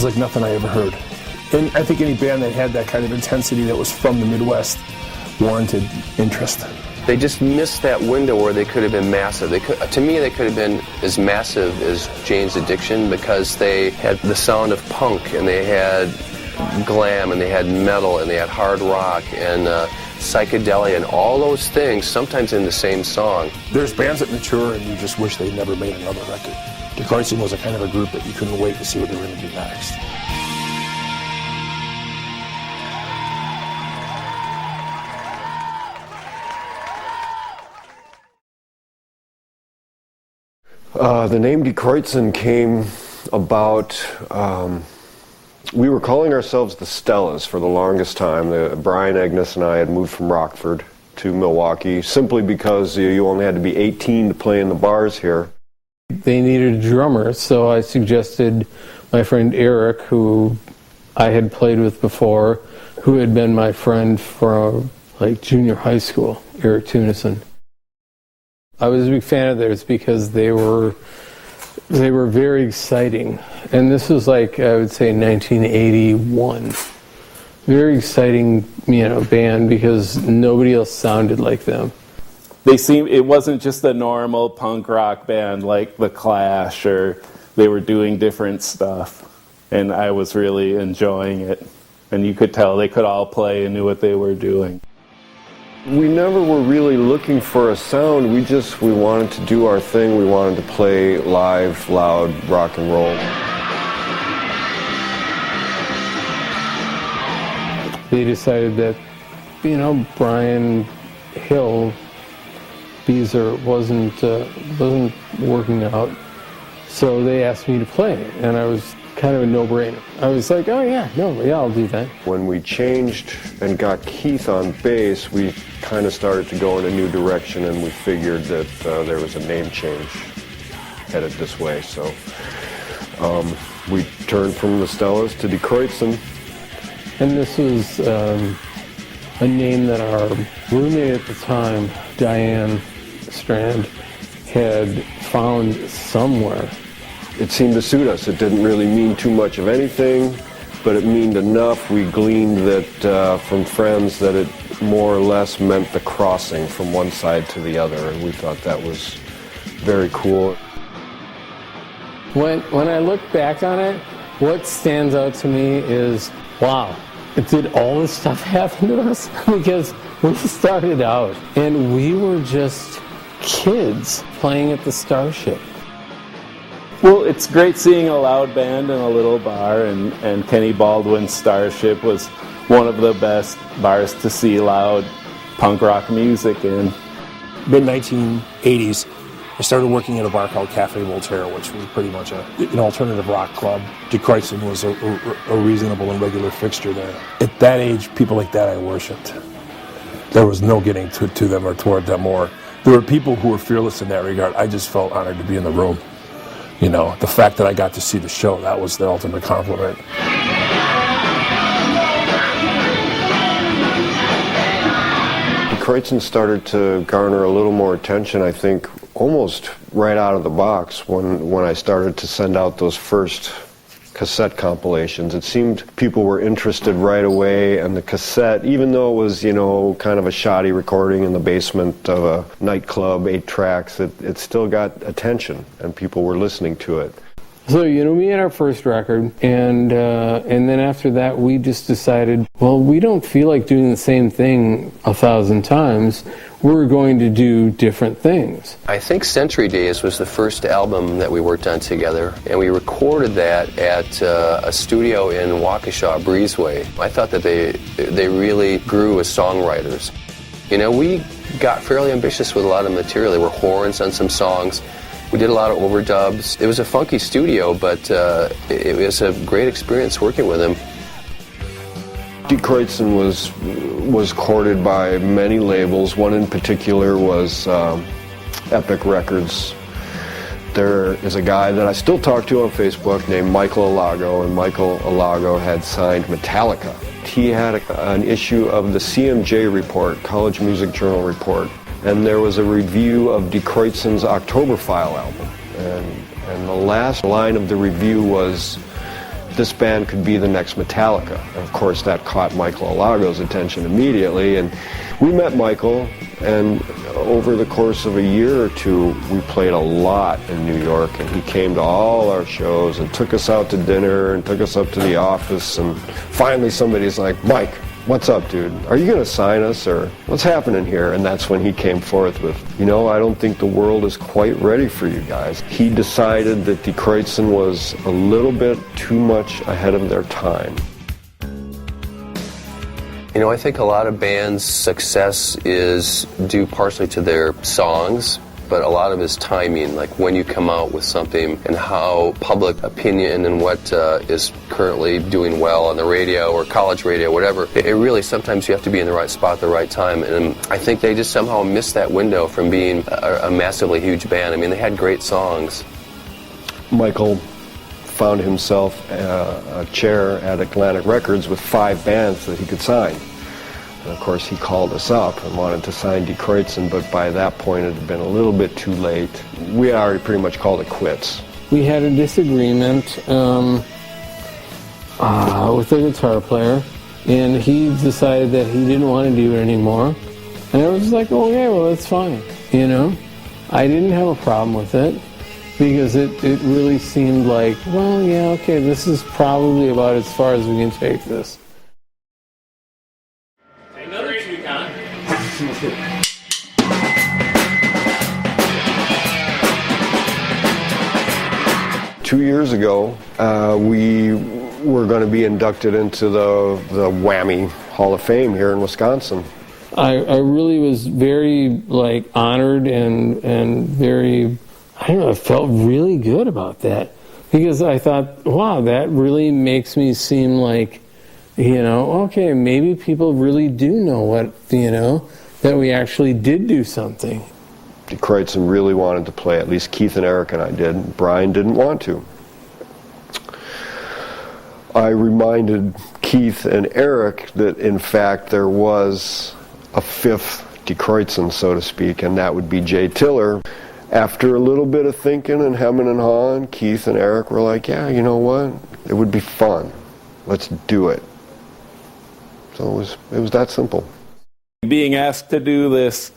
was like nothing I ever heard. And I think any band that had that kind of intensity that was from the Midwest warranted interest. They just missed that window where they could have been massive. To me, they could have been as massive as Jane's Addiction because they had the sound of punk, and they had glam, and they had metal, and they had hard rock, and psychedelia, and all those things, sometimes in the same song. There's bands that mature and you just wish they never made another record. Kreuzen was a kind of a group that you couldn't wait to see what they were going to do next. The name Kreuzen came about, we were calling ourselves the Stellas for the longest time. Brian, Agnes, and I had moved from Rockford to Milwaukee simply because you only had to be 18 to play in the bars here. They needed a drummer, so I suggested my friend Eric, who I had played with before, who had been my friend from like junior high school, Eric Tunison. I was a big fan of theirs because they were very exciting, and this was like, I would say, 1981. Very exciting, band because nobody else sounded like them. It wasn't just a normal punk rock band like The Clash, or they were doing different stuff, and I was really enjoying it, and you could tell they could all play and knew what they were doing. We never were really looking for a sound. We wanted to do our thing. We wanted to play live, loud rock and roll. They decided that, Brian Hill, Beezer, wasn't working out, so they asked me to play, and I was kind of a no-brainer. I was like, oh yeah, I'll do that. When we changed and got Keith on bass, we kind of started to go in a new direction, and we figured that there was a name change headed this way. So we turned from the Stellas to Kreuzen. And this was a name that our roommate at the time, Diane Strand, had found somewhere. It seemed to suit us. It didn't really mean too much of anything, but it meant enough. We gleaned that from friends that it more or less meant the crossing from one side to the other, and we thought that was very cool. When I look back on it, what stands out to me is, wow, did all this stuff happen to us? Because we started out, and we were just kids playing at the Starship. Well, it's great seeing a loud band in a little bar, and Kenny Baldwin's Starship was one of the best bars to see loud punk rock music in. Mid-1980s, I started working at a bar called Cafe Voltaire, which was pretty much an alternative rock club. Kreuzen was a reasonable and regular fixture there. At that age, people like that I worshipped. There was no getting to them or toward them, or there were people who were fearless in that regard. I just felt honored to be in the room. The fact that I got to see the show, that was the ultimate compliment. Kreuzen started to garner a little more attention, I think, almost right out of the box when I started to send out those first cassette compilations. It seemed people were interested right away, and the cassette, even though it was, kind of a shoddy recording in the basement of a nightclub, 8 tracks, it still got attention, and people were listening to it. So, we had our first record, and then after that we just decided, well, we don't feel like doing the same thing 1,000 times. We're going to do different things. I think Century Days was the first album that we worked on together, and we recorded that at a studio in Waukesha, Breezeway. I thought that they really grew as songwriters. We got fairly ambitious with a lot of material. There were horns on some songs. We did a lot of overdubs. It was a funky studio, but it was a great experience working with him. Kreuzen was courted by many labels. One in particular was Epic Records. There is a guy that I still talk to on Facebook named Michael Alago, and Michael Alago had signed Metallica. He had an issue of the CMJ report, College Music Journal report, and there was a review of Kreuzen's Oktoberfile album. And the last line of the review was, this band could be the next Metallica. And of course, that caught Michael Alago's attention immediately, and we met Michael, and over the course of a year or two, we played a lot in New York, and he came to all our shows and took us out to dinner and took us up to the office, and finally somebody's like, Mike, what's up, dude? Are you going to sign us, or what's happening here? And that's when he came forth with, you know, I don't think the world is quite ready for you guys. He decided that Die Kreuzen was a little bit too much ahead of their time. You know, I think a lot of bands' success is due partially to their songs, but a lot of it is timing, like when you come out with something and how public opinion and what is currently doing well on the radio or college radio, whatever. It really, sometimes you have to be in the right spot at the right time, and I think they just somehow missed that window from being a massively huge band. I mean, they had great songs. Michael found himself a chair at Atlantic Records with 5 bands that he could sign. And of course, he called us up and wanted to sign Die Kreuzen, but by that point it had been a little bit too late. We had already pretty much called it quits. We had a disagreement with the guitar player, and he decided that he didn't want to do it anymore. And I was just like, oh yeah, well, that's fine, you know? I didn't have a problem with it, because it really seemed like, well, yeah, okay, this is probably about as far as we can take this. Another Yukon. 2 years ago, we were going to be inducted into the Whammy Hall of Fame here in Wisconsin. I really was very, like, honored and very, I don't know, I felt really good about that, because I thought, wow, that really makes me seem like, you know, okay, maybe people really do know what, you know, that we actually did do something. Die Kreuzen really wanted to play, at least Keith and Eric and I did. Brian didn't want to. I reminded Keith and Eric that, in fact, there was a 5th Die Kreuzen, so to speak, and that would be Jay Tiller. After a little bit of thinking and hemming and hawing, Keith and Eric were like, yeah, you know what? It would be fun. Let's do it. So it was that simple. Being asked to do this,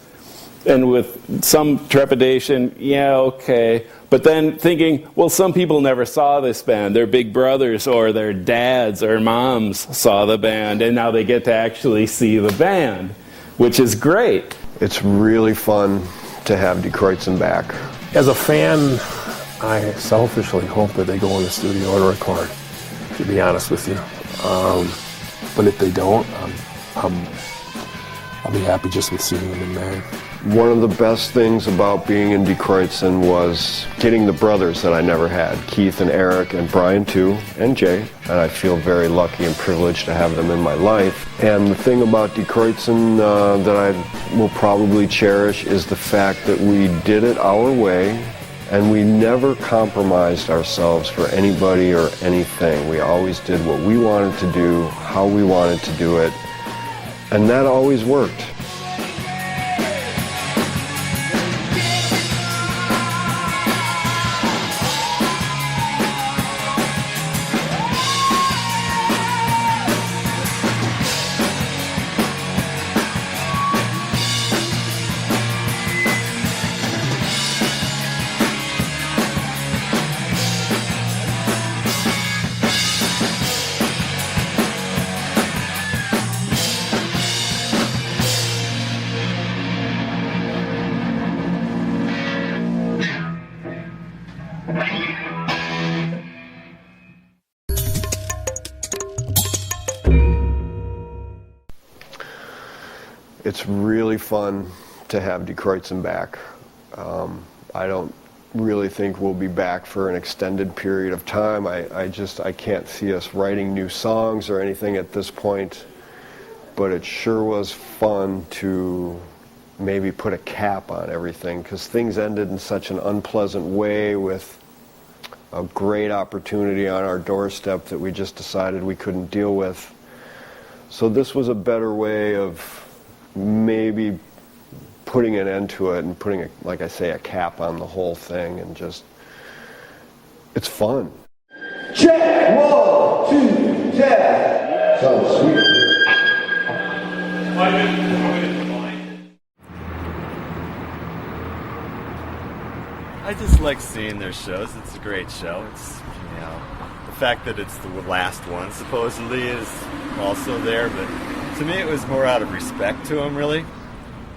and with some trepidation, yeah, okay. But then thinking, well, some people never saw this band. Their big brothers or their dads or moms saw the band, and now they get to actually see the band, which is great. It's really fun to have Die Kreuzen back. As a fan, I selfishly hope that they go in the studio and record, to be honest with you. But if they don't, I'll be happy just with seeing them in there. One of the best things about being in Die Kreuzen was getting the brothers that I never had, Keith and Eric and Brian too, and Jay, and I feel very lucky and privileged to have them in my life. And the thing about Die Kreuzen that I will probably cherish is the fact that we did it our way, and we never compromised ourselves for anybody or anything. We always did what we wanted to do, how we wanted to do it, and that always worked. It's really fun to have Die Kreuzen back. I don't really think we'll be back for an extended period of time. I can't see us writing new songs or anything at this point, but it sure was fun to maybe put a cap on everything, because things ended in such an unpleasant way with a great opportunity on our doorstep that we just decided we couldn't deal with. So this was a better way of maybe putting an end to it and putting, like I say, a cap on the whole thing, and just, it's fun. Check one. 1, 2, jazz. So sweet. I just like seeing their shows. It's a great show. It's, you know, the fact that it's the last one supposedly is also there, but to me it was more out of respect to them, really.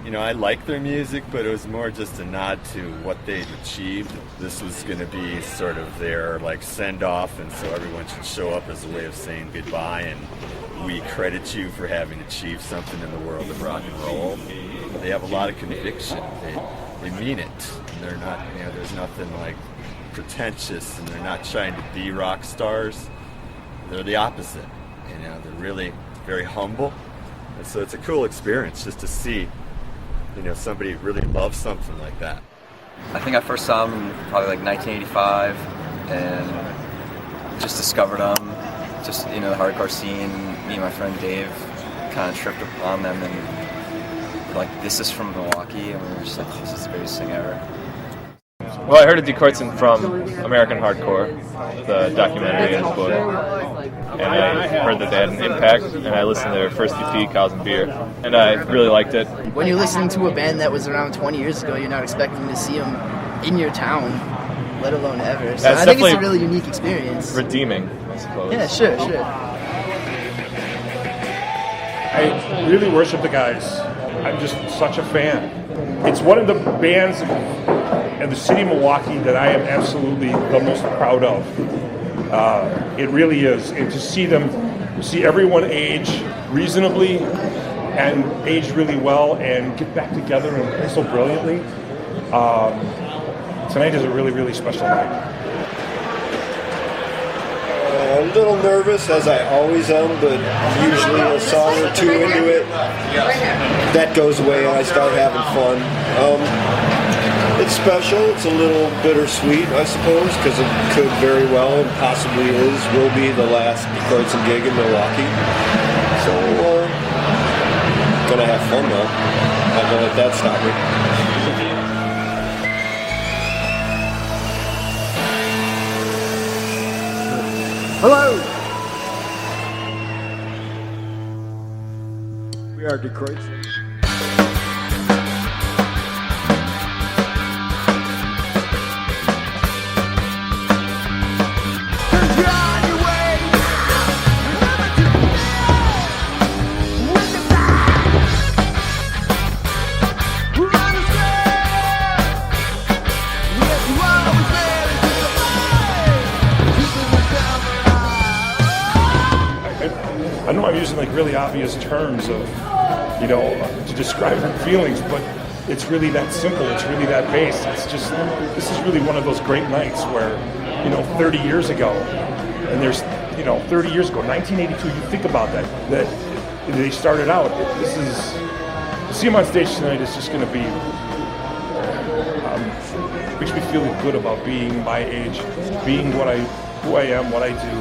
You know, I like their music, but it was more just a nod to what they'd achieved. This was going to be sort of their, like, send-off, and so everyone should show up as a way of saying goodbye, and we credit you for having achieved something in the world of rock and roll. They have a lot of conviction. They mean it. And they're not, you know, there's nothing, like, pretentious, and they're not trying to be rock stars. They're the opposite. You know, they're really very humble. And so it's a cool experience just to see, you know, somebody really loves something like that. I think I first saw them probably like 1985 and just discovered them. Just, you know, the hardcore scene. Me and my friend Dave kind of tripped upon them and we're like, this is from Milwaukee, and we were just like, this is the greatest thing ever. Well, I heard of Kreuzen from American Hardcore, the documentary and the book, and I heard that they had an impact, and I listened to their first EP, Cows and Beer, and I really liked it. When you're listening to a band that was around 20 years ago, you're not expecting to see them in your town, let alone ever. So I think it's a really unique experience. Redeeming, I suppose. Yeah, sure. I really worship the guys. I'm just such a fan. It's one of the bands in the city of Milwaukee that I am absolutely the most proud of. It really is. And to see them, see everyone age reasonably and age really well and get back together and play so brilliantly. Tonight is a really, really special night. A little nervous, as I always am, but usually a song or two into it, that goes away and I start having fun. It's special, it's a little bittersweet, I suppose, because it could very well and possibly will be the last Kreuzen gig in Milwaukee. So, gonna have fun though. Not gonna let that stop me. Hello! We are Kreuzen. I know I'm using like really obvious terms of, you know, to describe feelings, but it's really that simple. It's really that base. It's just, this is really one of those great nights where, you know, 30 years ago, and there's, you know, 30 years ago, 1982, you think about that they started out. This is, to see them on stage tonight is just going to be, makes me feel good about being my age, being who I am, what I do,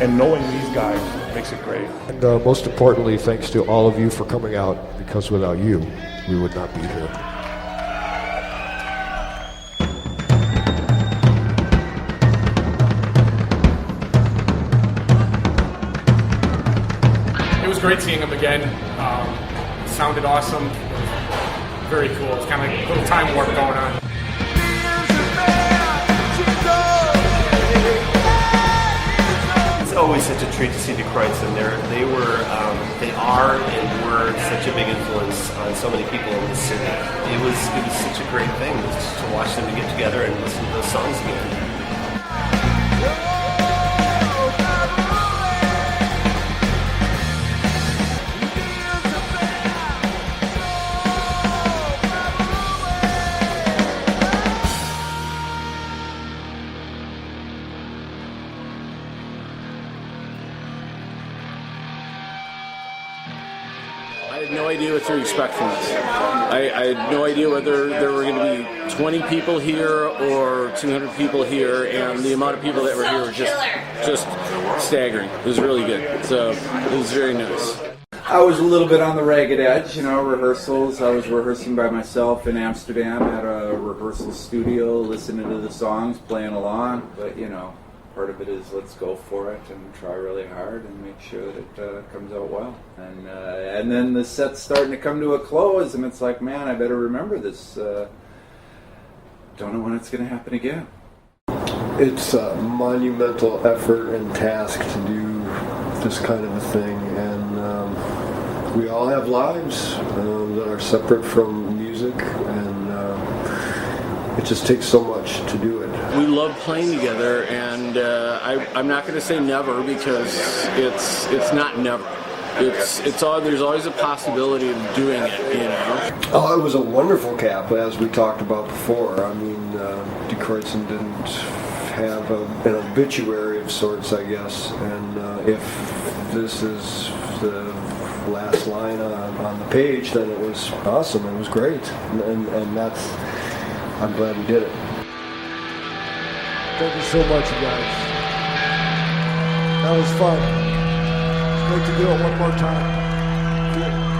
and knowing these guys makes it great. And most importantly, thanks to all of you for coming out, because without you, we would not be here. It was great seeing them again. It sounded awesome. Very cool. It's kind of like a little time warp going on. It's always such a treat to see the Kreuzen. They are and were such a big influence on so many people in the city. It was such a great thing to watch them to get together and listen to those songs again. I had no idea what to expect from this. I had no idea whether there were going to be 20 people here or 200 people here, and the amount of people that were here was just staggering. It was really good. So it was very nice. I was a little bit on the ragged edge, you know, rehearsals. I was rehearsing by myself in Amsterdam at a rehearsal studio, listening to the songs, playing along. But, you know, Part of it is let's go for it and try really hard and make sure that it comes out well. And then the set's starting to come to a close, and it's like, man, I better remember this. Don't know when it's going to happen again. It's a monumental effort and task to do this kind of a thing, and we all have lives that are separate from music, and it just takes so much to do it. We love playing together, and I'm not going to say never because it's not never. There's always a possibility of doing it, you know. Oh, it was a wonderful cap, as we talked about before. I mean, De Kreuzen didn't have an obituary of sorts, I guess, and if this is the last line on the page, then it was awesome. It was great, and that's, I'm glad we did it. Thank you so much, you guys. That was fun. It's great to do it one more time. Cool.